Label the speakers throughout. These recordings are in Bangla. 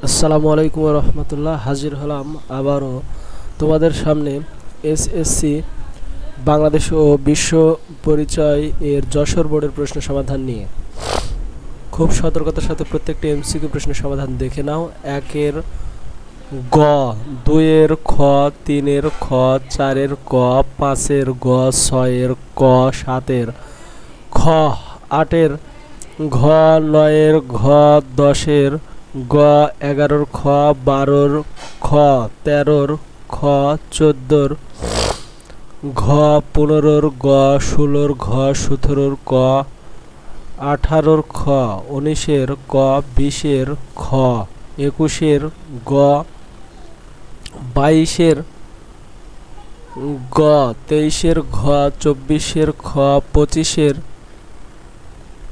Speaker 1: আসসালামু আলাইকুম ওয়া রাহমাতুল্লাহ। হাজির হলাম আবারও তোমাদের সামনে এসএসসি বাংলাদেশ ও বিশ্ব পরিচয় এর যশোর বোর্ডের প্রশ্ন সমাধান নিয়ে। খুব সতর্কতার সাথে প্রত্যেকটি এমসিকিউ প্রশ্নের সমাধান দেখে নাও। ১-এর গ, ২-এর খ, ৩-এর খ, ৪-এর ক, ৫-এর গ, ৬-এর ক, ৭-এর খ, ৮-এর ঘ, ৯-এর ঘ, ১০-এর গ, ১১-র খ, ১২-র খ, ১৩-র খ, ১৪-র ঘ, ১৫-র গ, ১৬-র ঘ, ১৭-র ক, ১৮-র খ, ১৯-এর ক, ২০-এর খ, ২১-এর গ, ২২-এর গ, ২৩-এর ঘ, ২৪-এর খ, ২৫-এর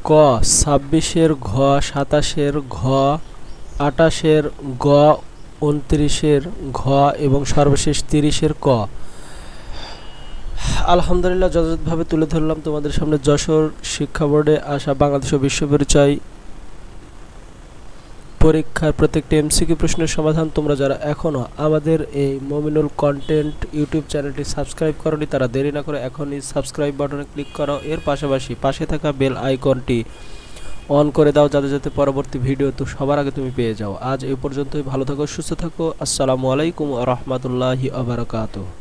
Speaker 1: ক, ২৬-এর ঘ, ২৭-এর ঘ, ২৮-এর গ, ২৯-এর ঘ এবং সর্বশেষ ৩০-এর ক। আলহামদুলিল্লাহ, যথাযথভাবে তুলে ধরলাম তোমাদের সামনে যশোর শিক্ষা বোর্ডে আসা বাংলাদেশ ও বিশ্ব পরিচয় পরীক্ষার প্রত্যেকটি এমসিকিউ প্রশ্নের সমাধান। তোমরা যারা এখনও আমাদের এই মমিনুল কন্টেন্ট ইউটিউব চ্যানেলটি সাবস্ক্রাইব করোনি তারা দেরি না করে এখনই সাবস্ক্রাইব বাটনে ক্লিক করো। এর পাশাপাশি পাশে থাকা বেল আইকনটি অন করে দাও যাতে পরবর্তী ভিডিও তো সবার আগে তুমি পেয়ে যাও। আজ এই পর্যন্তই। ভালো থাকো, সুস্থ থাকো। আসসালামু আলাইকুম ওয়া রাহমাতুল্লাহি ওয়া বারাকাতুহু।